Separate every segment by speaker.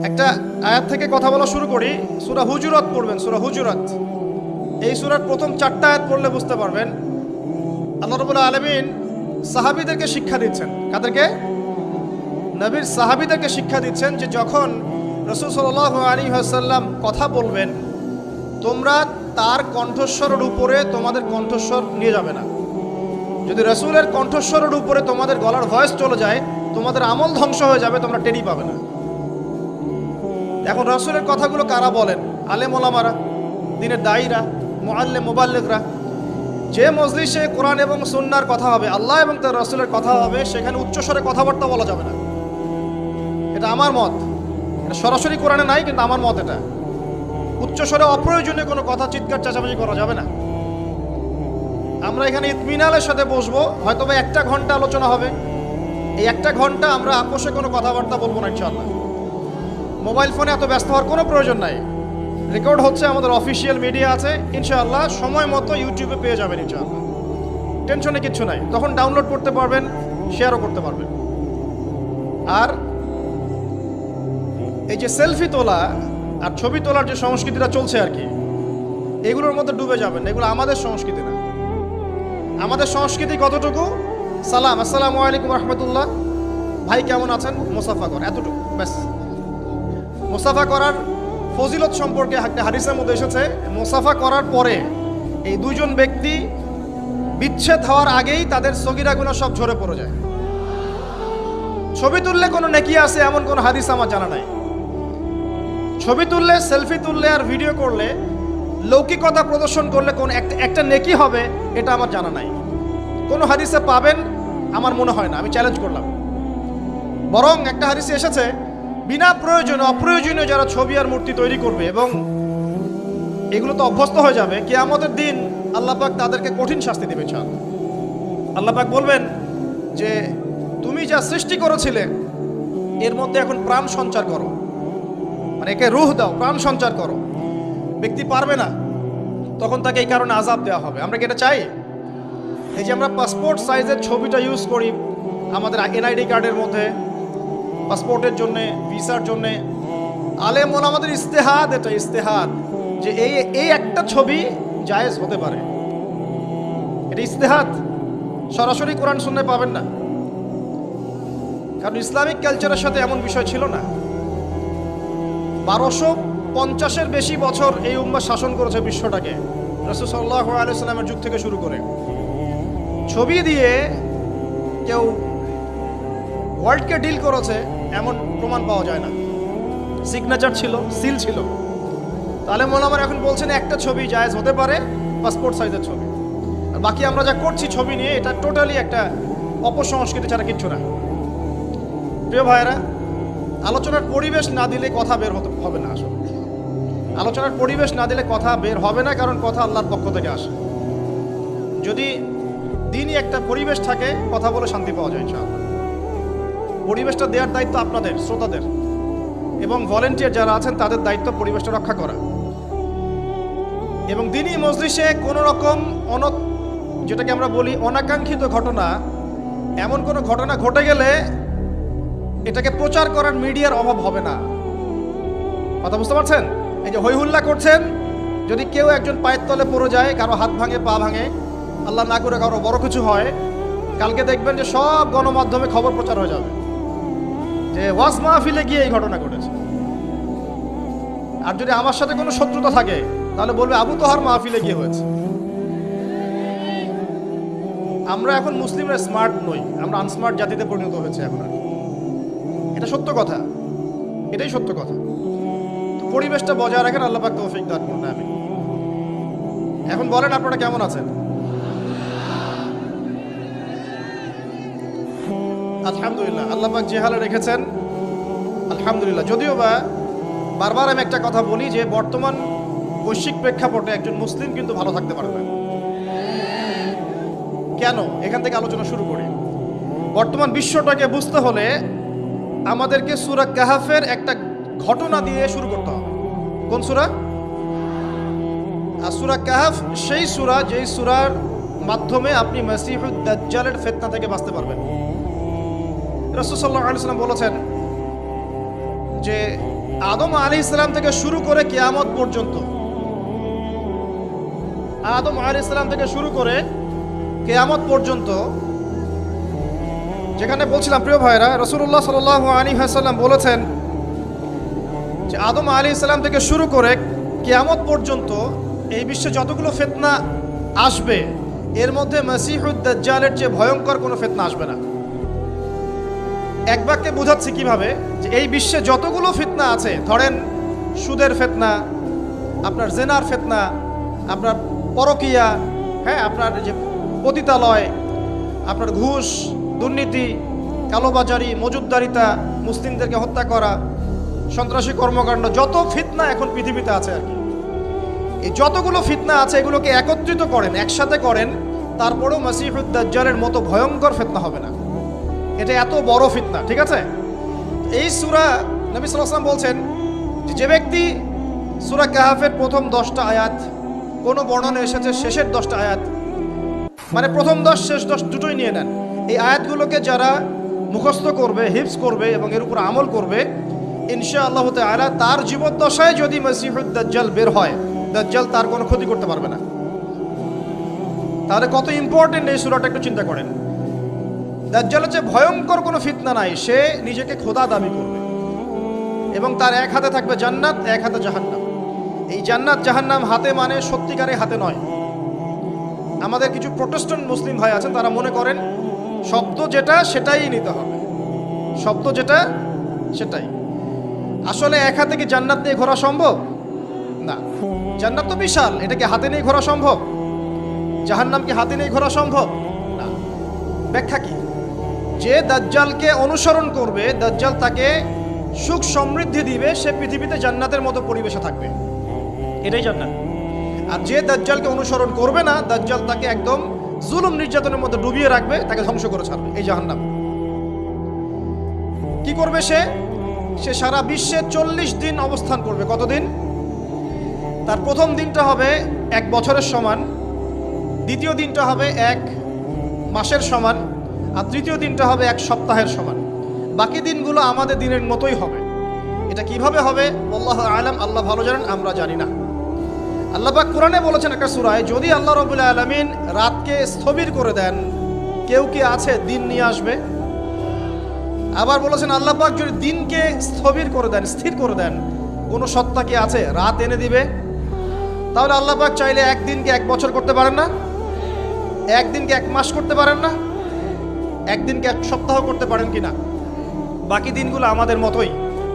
Speaker 1: একটা আয়াত থেকে কথা বলা শুরু করি। সূরা হুজুরাত পড়বেন, সূরা হুজুরাত। এই সূরার প্রথম 4টা আয়াত পড়লে বুঝতে পারবেন আল্লাহ রাব্বুল আলামিন সাহাবীদেরকে শিক্ষা দিচ্ছেন। কাদেরকে? নবীর সাহাবীদেরকে শিক্ষা দিচ্ছেন যে যখন রাসূল সাল্লাল্লাহু আলাইহি ওয়াসাল্লাম কথা বলবেন, তোমরা তার কণ্ঠস্বরের উপরে তোমাদের কণ্ঠস্বর নিয়ে যাবে না। যদি রাসূলের কণ্ঠস্বরের উপরে তোমাদের গলার ভয়েস চলে যায়, তোমাদের আমল ধ্বংস হয়ে যাবে, তোমরা টেরই পাবে না। এখন রাসূলের কথাগুলো কারা বলেন? আলেম ওলামারা, দ্বীনের দায়ীরা, মুআল্লিম মুবাল্লিগরা। যে মজলিসে কোরআন এবং সুন্নাহর কথা হবে, আল্লাহ এবং তার রাসূলের কথা হবে, সেখানে উচ্চস্বরে কথাবার্তা বলা যাবে না। এটা আমার মত, এটা সরাসরি কোরআনে নাই, কিন্তু আমার মত এটা। উচ্চস্বরে অপ্রয়োজনীয় কোনো কথা চিৎকার চেঁচামেচি করা যাবে না। আমরা এখানে ইতমিনালের সাথে বসবো, হয়তো বা 1 ঘন্টা আলোচনা হবে। এই 1 ঘন্টা আমরা আপোষে কোনো কথাবার্তা বলবো না ইনশাআল্লাহ। মোবাইল ফোনে এত ব্যস্ত হওয়ার কোনো প্রয়োজন নাই। রেকর্ড হচ্ছে, আমাদের অফিসিয়াল মিডিয়া আছে, ইনশাআল্লাহ সময় মতো ইউটিউবে পেয়ে যাবেন ইনশাআল্লাহ। টেনশনে কিচ্ছু নাই, তখন ডাউনলোড করতে পারবেন, শেয়ারও করতে পারবেন। আর এই যে সেলফি তোলা আর ছবি তোলার যে সংস্কৃতিটা চলছে আর কি, এগুলোর মধ্যে ডুবে যাবেন। এগুলো আমাদের সংস্কৃতি না। আমাদের সংস্কৃতি কতটুকু? সালাম, আসসালামু আলাইকুম রহমতুল্লাহ, ভাই কেমন আছেন, মুসাফা কর, এতটুকু ব্যাস। মুসাফা করার ফজিলত সম্পর্কে একটা হাদিসের মধ্যে এসেছে, মুসাফা করার পরে এই দুইজন ব্যক্তি বিচ্ছেদ হওয়ার আগেই তাদের সগীরা গুনাহ সব ঝরে পড়ে যায়। ছবি তুললে কোনো নেকি আছে এমন কোনো হাদিস আমার জানা নাই। ছবি তুললে, সেলফি তুললে আর ভিডিও করলে, লৌকিকতা প্রদর্শন করলে কোন একটা নেকি হবে, এটা আমার জানা নাই। কোনো হাদিসে পাবেন আমার মনে হয় না, আমি চ্যালেঞ্জ করলাম। বরং একটা হাদিসে এসেছে, বিনা প্রয়োজনে অপ্রয়োজনীয় যারা ছবি আর মূর্তি তৈরি করবে এবং এগুলো তো অভ্যস্ত হয়ে যাবে, কিয়ামতের দিন আল্লাহ পাক তাদেরকে কঠিন শাস্তি দেবেন। আল্লাহ পাক বলবেন যে তুমি যা সৃষ্টি করেছিলে এর মধ্যে এখন প্রাণ সঞ্চার করো, মানে একে রূহ দাও, প্রাণ সঞ্চার করো। ব্যক্তি পারবে না, তখন তাকে এই কারণে আযাব দেওয়া হবে। আমরা কি এটা চাই? এই যে আমরা পাসপোর্ট সাইজের ছবিটা ইউজ করি আমাদের এনআইডি কার্ডের মধ্যে, পাসপোর্টের জন্যে, ভিসার জন্যে, আলেম ওলামাদের ইস্তেহাদ, এটা ইস্তেহাদ যে এই একটা ছবি জায়েজ হতে পারে। এটা ইস্তেহাদ, সরাসরি কোরআন সুন্নাহয় পাবেন না, কারণ ইসলামিক কালচারের সাথে এমন বিষয় ছিল না। 1250-এর বেশি বছর এই উম্মাহ শাসন করেছে বিশ্বটাকে, রাসূল সাল্লাল্লাহু আলাইহি ওয়াসাল্লামের যুগ থেকে শুরু করে। ছবি দিয়ে কেউ ওয়ার্ল্ডকে ডিল করেছে এমন প্রমাণ পাওয়া যায় না। সিগনেচার ছিল, সিল ছিল। তাহলে মোলামার এখন বলছেন একটা ছবি জায়েজ হতে পারে, পাসপোর্ট সাইজের ছবি। আর বাকি আমরা যা করছি ছবি নিয়ে, এটা টোটালি একটা অপসংস্কৃতি ছাড়া কিচ্ছু না। প্রিয় ভাইয়েরা, আলোচনার পরিবেশ না দিলে কথা বের হবে না। আসলে আলোচনার পরিবেশ না দিলে কথা বের হবে না, কারণ কথা আল্লাহর পক্ষ থেকে আসে। যদি দিনই একটা পরিবেশ থাকে, কথা বলে শান্তি পাওয়া যায় ইনশাআল্লাহ। পরিবেশটা দেওয়ার দায়িত্ব আপনাদের, শ্রোতাদের, এবং ভলেন্টিয়ার যারা আছেন তাদের দায়িত্ব পরিবেশটা রক্ষা করা। এবং দিনই মজলিসে কোনো রকম যেটাকে আমরা বলি অনাকাঙ্ক্ষিত ঘটনা, এমন কোনো ঘটনা ঘটে গেলে এটাকে প্রচার করার মিডিয়ার অভাব হবে না। কথা বুঝতে পারছেন? এই যে হইহুল্লা করছেন, যদি কেউ একজন পায়ের তলে পড়ে যায়, কারো হাত ভাঙে, পা ভাঙে, আল্লাহ না করে কারো বড় কিছু হয়, কালকে দেখবেন যে সব গণমাধ্যমে খবর প্রচার হয়ে যাবে যে ওয়াজ মাহফিলে গিয়ে এই ঘটনা ঘটেছে। আর যদি আমার সাথে কোনো শত্রুতা থাকে, তাহলে বলবে আবু তোহার মাহফিলে গিয়ে হয়েছে। আমরা এখন মুসলিমরা স্মার্ট নই, আমরা আনস্মার্ট জাতিতে পরিণত হয়েছে এখন। আর এটা সত্য কথা, এটাই সত্য কথা। তো পরিবেশটা বজায় রাখেন, আল্লাহ পাক তৌফিক দান করুন। আমিন। এখন বলেন আপনারা কেমন আছেন? আলহামদুলিল্লাহ, আল্লাহ পাক যে হালে রেখেছেন আলহামদুলিল্লাহ। যদিও বা বারবার আমি একটা কথা বলি যে বর্তমান বৈশ্বিক প্রেক্ষাপটে একজন মুসলিম কিন্তু ভালো থাকতে পারে না। কেন? এখান থেকে আলোচনা শুরু করি। বর্তমান বিশ্বটাকে বুঝতে হলে আমাদেরকে সূরা কাহাফের একটা ঘটনা দিয়ে শুরু করতে হবে। কোন সূরা? আর সূরা কাহাফ সেই সূরা যেই সূরার মাধ্যমে আপনি মাসিহুদ দাজ্জালের ফিতনা থেকে বাঁচতে পারবেন। রাসূল সাল্লাল্লাহু আলাইহি ওয়াসাল্লাম বলেছেন যে আদম আলাইহিস সালাম থেকে শুরু করে কিয়ামত পর্যন্ত, আদম আলাইহিস সালাম থেকে শুরু করে কিয়ামত পর্যন্ত, যেখানে বলছিলাম প্রিয় ভাইরা, রাসূলুল্লাহ সাল্লাল্লাহু আলাইহি ওয়াসাল্লাম বলেছেন যে আদম আলাইহিস সালাম থেকে শুরু করে কিয়ামত পর্যন্ত এই বিশ্বে যতগুলো ফিতনা আসবে, এর মধ্যে মাসিহুদ দাজ্জালের চেয়ে ভয়ঙ্কর কোনো ফিতনা আসবে না। এক বাক্যে বোঝাচ্ছি কিভাবে, যে এই বিশ্বে যতগুলো ফিতনা আছে, ধরেন সুদের ফিতনা, আপনার জেনার ফিতনা, আপনার পরকিয়া, হ্যাঁ, আপনার যে পতিতালয়, আপনার ঘুষ, দুর্নীতি, কালোবাজারি, মজুদদারিতা, মুসলিমদেরকে হত্যা করা, সন্ত্রাসী কর্মকাণ্ড, যত ফিতনা এখন পৃথিবীতে আছে আর কি, এই যতগুলো ফিতনা আছে এগুলোকে একত্রিত করেন, একসাথে করেন, তারপরেও মাসিহুদ দাজ্জালের মতো ভয়ঙ্কর ফিতনা হবে না। এটা এত বড় ফিতনা, ঠিক আছে? এই সূরা নবী সাল্লাল্লাহু আলাইহি ওয়াসাল্লাম বলছেন যে ব্যক্তি সূরা কাহাফের প্রথম 10টা আয়াত, কোনো বর্ণনা এসেছে শেষের 10টা আয়াত, মানে প্রথম 10 শেষ 10 দুটোই নিয়ে নেন, এই আয়াতগুলোকে যারা মুখস্থ করবে, হিফজ করবে এবং এর উপর আমল করবে, ইনশাআল্লাহ তাআলা তার জীবদ্দশায় যদি মাসিহুদ দাজ্জাল বের হয়, দাজ্জাল তার কোনো ক্ষতি করতে পারবে না। তাহলে কত ইম্পর্টেন্ট এই সূরাটা একটু চিন্তা করেন। দাজ্জালের যে ভয়ঙ্কর কোনো ফিতনা নাই, সে নিজেকে খোদা দাবি করবে এবং তার এক হাতে থাকবে জান্নাত, এক হাতে জাহান্নাম। এই জান্নাত জাহান্নাম হাতে মানে সত্যিকারের হাতে নয়। আমাদের কিছু প্রোটেস্ট্যান্ট মুসলিম ভাই আছেন, তারা মনে করেন শব্দ যেটা সেটাই নিতে হবে, শব্দ যেটা সেটাই। আসলে এক হাতে কি জান্নাত নিয়ে ঘোরা সম্ভব? না। জান্নাত তো বিশাল, এটা কি হাতে নিয়ে ঘোরা সম্ভব? জাহান্নাম কি হাতে নিয়ে ঘোরা সম্ভব? না। ব্যাখ্যা কি? যে দাজ্জালকে অনুসরণ করবে, দাজ্জাল তাকে সুখ সমৃদ্ধি দিবে, সে পৃথিবীতে জান্নাতের মতো পরিবেশে থাকবে, এটাই জান্নাত। আর যে দাজ্জালকে অনুসরণ করবে না, দাজ্জাল তাকে একদম জুলুম নির্যাতনের মধ্যে ডুবিয়ে রাখবে, তাকে ধ্বংস করে ছাড়বে, এই জাহান্নাম। কি করবে সে? সে সারা বিশ্বে 40 দিন অবস্থান করবে। কতদিন? তার প্রথম দিনটা হবে 1 বছরের সমান, দ্বিতীয় দিনটা হবে 1 মাসের সমান, আর তৃতীয় দিনটা হবে 1 সপ্তাহের সমান। বাকি দিনগুলো আমাদের দিনের মতোই হবে। এটা কিভাবে হবে আল্লাহু আ'লাম, আল্লাহ ভালো জানেন, আমরা জানি না। আল্লাহ পাক কোরআনে বলেছেন একটা সূরায়, যদি আল্লাহ রাব্বুল আলামিন রাতকে স্থবির করে দেন, কেউ কি আছে দিন নিয়ে আসবে? আবার বলেছেন আল্লাহ পাক যদি দিনকে স্থবির করে দেন, স্থির করে দেন, কোনো সত্তা কি আছে রাত এনে দিবে? তাহলে আল্লাহ পাক চাইলে একদিনকে 1 বছর করতে পারেন না? একদিনকে 1 মাস করতে পারেন না? একদিনকে 1 সপ্তাহ করতে পারেন কিনা? বাকি দিনগুলো আমাদের মতোই।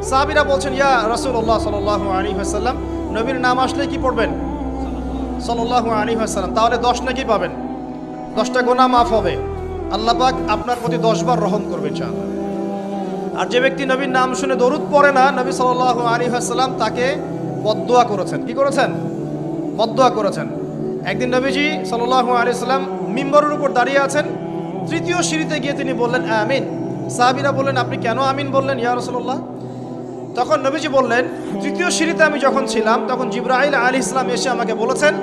Speaker 1: সাহাবীরা বলছেন, ইয়া রাসূলুল্লাহ সাল্লাল্লাহু আলাইহি ওয়াসাল্লাম, নবীর নাম আসলে কি পড়বেন? সাল্লাল্লাহু আলাইহি ওয়াসাল্লাম। তাহলে 10 নাকি পাবেন, 10টা গুনাহ মাফ হবে, আল্লাহ পাক আপনার প্রতি 10 বার রহম করবে ইনশাআল্লাহ। আর যে ব্যক্তি নবীর নাম শুনে দরুদ পড়ে না, নবী সাল্লাল্লাহু আলাইহি ওয়াসাল্লাম তাকে বদদুয়া করেছেন। কি করেছেন? বদদুয়া করেছেন। একদিন নবীজি সাল্লাল্লাহু আলাইহি ওয়াসাল্লাম মিম্বরের উপর দাঁড়িয়ে আছেন, 3য় সিঁড়িতে গিয়ে তিনি বললেন আমিন। সাহাবীরা বললেন, আপনি কেন আমিন বললেন ইয়া রাসূলুল্লাহ? তখন নবীজি বললেন, 3য় সিঁড়িতে আমি যখন ছিলাম, তখন জিবরাইল আলাইহিস সালাম এসে আমাকে বলেছেন,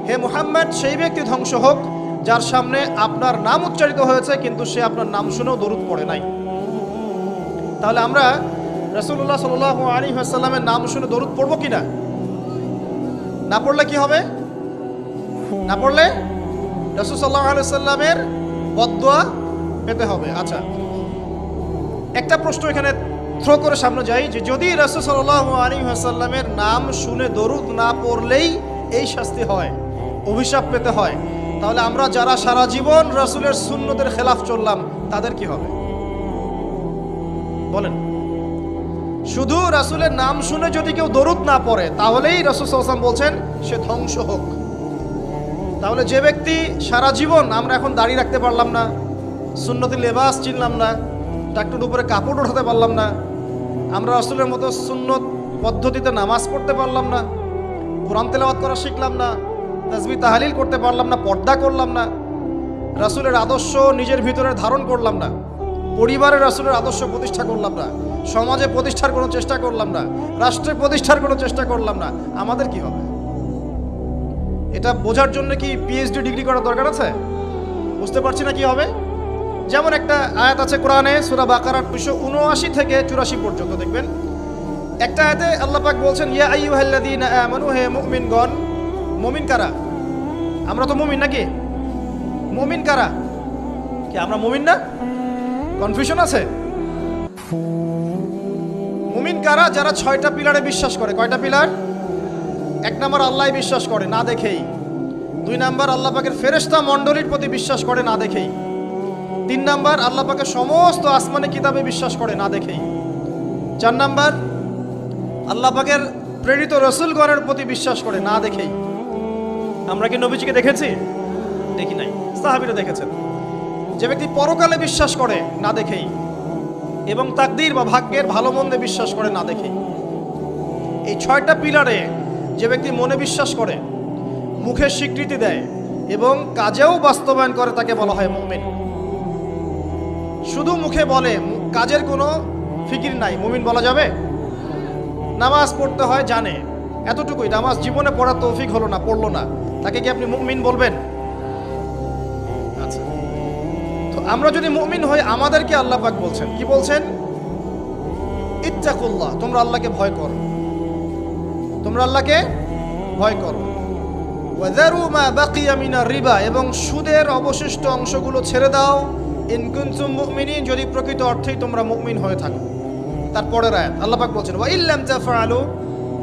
Speaker 1: হে মুহাম্মদ, সেই ব্যক্তি ধ্বংস হোক যার সামনে আপনার নাম উচ্চারিত হয়েছে কিন্তু সে আপনার নাম শুনেও দরুদ পড়ে নাই। তাহলে আমরা রাসূলুল্লাহ সাল্লাল্লাহু আলাইহি ওয়াসাল্লামের নাম শুনে দরুদ পড়বো কিনা? না পড়লে কি হবে? না পড়লে রাসূল সাল্লাল্লাহু আলাইহি ওয়াসাল্লামের বদদুয়া পেতে হবে। আচ্ছা, একটা প্রশ্ন এখানে থ্রো করে সামনে যাই, যে যদি রাসূল সাল্লাল্লাহু আলাইহি ওয়াসাল্লামের নাম শুনে দরুদ না পড়লেই এই শাস্তি হয়, অভিশাপ পেতে হয়, তাহলে আমরা যারা সারা জীবন রাসূলের সুন্নতের খেলাফ চললাম তাদের কি হবে বলেন? শুধু রাসূলের নাম শুনে যদি কেউ দরুদ না পড়ে, তাহলেই রাসূল সাল্লাল্লাহু আলাইহি ওয়াসাল্লাম বলছেন সে ধ্বংস হোক। তাহলে যে ব্যক্তি সারা জীবন, আমরা এখন দাড়ি রাখতে পারলাম না, সুন্নতি লেবাস চিনলাম না, টাকটুর উপরে কাপড় ওঠাতে পারলাম না, আমরা রাসূলের মতো সুন্নত পদ্ধতিতে নামাজ পড়তে পারলাম না, কোরআন তেলাওয়াত করা শিখলাম না, তাসবিহ তাহলিল করতে পারলাম না, পর্দা করলাম না, রাসূলের আদর্শ নিজের ভিতরে ধারণ করলাম না, পরিবারে রাসূলের আদর্শ প্রতিষ্ঠা করলাম না, সমাজে প্রতিষ্ঠার কোনো চেষ্টা করলাম না, রাষ্ট্রে প্রতিষ্ঠার কোনো চেষ্টা করলাম না, আমাদের কি হবে? এটা বোঝার জন্য কি পিএইচডি ডিগ্রি করার দরকার আছে? বুঝতে পারছি না কি হবে। যেমন একটা আয়াত আছে কোরআনে, সূরা বাকারার 279 থেকে 84 পর্যন্ত, দেখবেন একটা আয়াতে আল্লাহ পাক বলছেন ইয়া আইয়ুহাল্লাযীনা আমানু, হে মুমিনগণ। মুমিন কারা? আমরা তো মুমিন নাকি? মুমিন কারা? কি আমরা মুমিন না? কনফিউশন আছে? মুমিন কারা? যারা 6টা পিলারে বিশ্বাস করে। কয়টা পিলার? 1 নাম্বার আল্লাহ বিশ্বাস করে না দেখেই। 2 নাম্বার আল্লাহ পাকের ফেরেশতা মণ্ডলীর প্রতি বিশ্বাস করে না দেখেই। 3 নাম্বার আল্লাহ পাকের সমস্ত আসমানি কিতাবে বিশ্বাস করে না দেখেই। 4 নাম্বার আল্লাহ পাকের প্রেরিত রাসূলগণের প্রতি বিশ্বাস করে না দেখেই। আমরা কি নবীজিকে দেখেছি? দেখি নাই। সাহাবীরা দেখেছেন। যে ব্যক্তি পরকালে বিশ্বাস করে না দেখেই, এবং তাকদীর বা ভাগ্যের ভালো মন্দে বিশ্বাস করে না দেখেই। এই 6টা পিলারে যে ব্যক্তি মনে বিশ্বাস করে, মুখে স্বীকৃতি দেয় এবং কাজেও বাস্তবায়ন করে, তাকে বলা হয় মুমিন। শুধু মুখে বলে, কাজের কোনো ফিকির নাই, মুমিন বলা যাবে? নামাজ পড়তে হয় জানে, এতটুকুই। নামাজ জীবনে পড়ার তৌফিক হলো না, পড়লো না, তাকে কি আপনি মুমিন বলবেন? আচ্ছা, তো আমরা যদি মুমিন হই, আমাদেরকে আল্লাহ পাক বলছেন, কি বলছেন? ইত্তাকুল্লাহ, তোমরা আল্লাহকে ভয় করো, তোমরা আল্লাহকে ভয় করো। ওয়াযারু মা বাকিয়া মিনার রিবা, এবং সুদের অবশিষ্ট অংশগুলো ছেড়ে দাও। ইন কুনতুম মুমিনিন, যদি প্রকৃত অর্থেই তোমরা মুমিন হয়ে থাকো। তারপরের আয়াত আল্লাহ পাক বলছেন ওয়া ইল্লাম তাফআলু,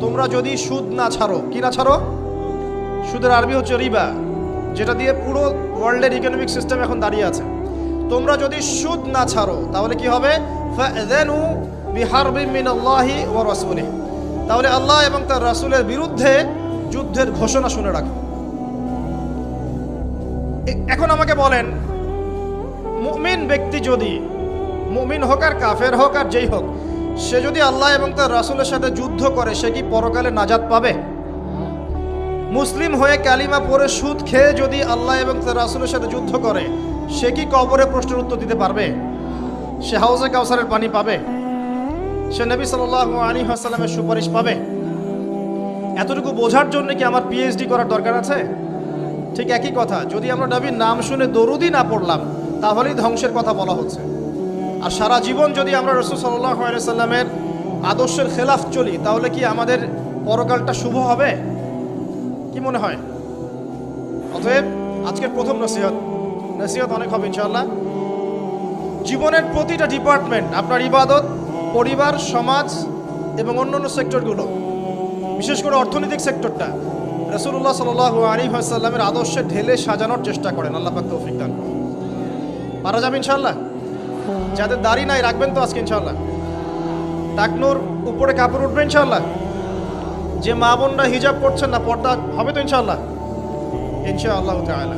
Speaker 1: তোমরা যদি সুদ না ছাড়ো। কি না ছাড়ো? সুদের আরবি হচ্ছে রিবা, যেটা দিয়ে পুরো ওয়ার্ল্ডের ইকোনমিক সিস্টেম এখন দাঁড়িয়ে আছে। তোমরা যদি সুদ না ছাড়ো, তাহলে কি হবে? ফাযানু বিহারবিন মিনাল্লাহি ওয়া রাসূলিহি, তাহলে আল্লাহ এবং তার রাসূলের বিরুদ্ধে যুদ্ধের ঘোষণা শুনে রাখো। এখন আমাকে বলেন, মুমিন ব্যক্তি যদি, মুমিন হোক আর কাফের হোক আর যেই হোক, সে যদি আল্লাহ এবং তার রাসূলের সাথে যুদ্ধ করে, সে কি পরকালে নাজাত পাবে? মুসলিম হয়ে কালিমা পড়ে সুদ খেয়ে যদি আল্লাহ এবং তার রাসূলের সাথে যুদ্ধ করে, সে কি কবরে প্রশ্নের উত্তর দিতে পারবে? সে হাউজে কাউসারের পানি পাবে? সে নবী সাল্লাল্লাহু আলাইহি ওয়াসাল্লামের সুপারিশ পাবে? এতটুকু বোঝার জন্য কি আমার পিএইচডি করার দরকার আছে? ঠিক একই কথা, যদি আমরা নবীর নাম শুনে দরুদি না পড়লাম, তাহলেই ধ্বংসের কথা বলা হচ্ছে। আর সারা জীবন যদি আমরা রাসূল সাল্লাল্লাহু আলাইহি ওয়াসাল্লামের আদর্শের খেলাফ চলি, তাহলে কি আমাদের পরকালটা শুভ হবে? কি মনে হয়? অতএব আজকের প্রথম নসিহত অনেক হবে ইনশাআল্লাহ। জীবনের প্রতিটা ডিপার্টমেন্ট, আপনার ইবাদত, পরিবার, সমাজ এবং অন্যান্য সেক্টরগুলো, বিশেষ করে অর্থনৈতিক সেক্টরটা রাসূলুল্লাহ সাল্লাল্লাহু আলাইহি ওয়াসাল্লামের আদর্শে ঢেলে সাজানোর চেষ্টা করেন। আল্লাহ পাক তৌফিক দান করুন। পারা যাবে ইনশাআল্লাহ? যাদের দাড়ি নাই রাখবেন তো আজকে ইনশাআল্লাহ। টাকনুর উপরে কাপড় উঠবে ইনশাআল্লাহ। যে মা বোনরা হিজাব করছেন না, পর্দা হবে তো ইনশাআল্লাহ? ইনশাআল্লাহ তাআলা।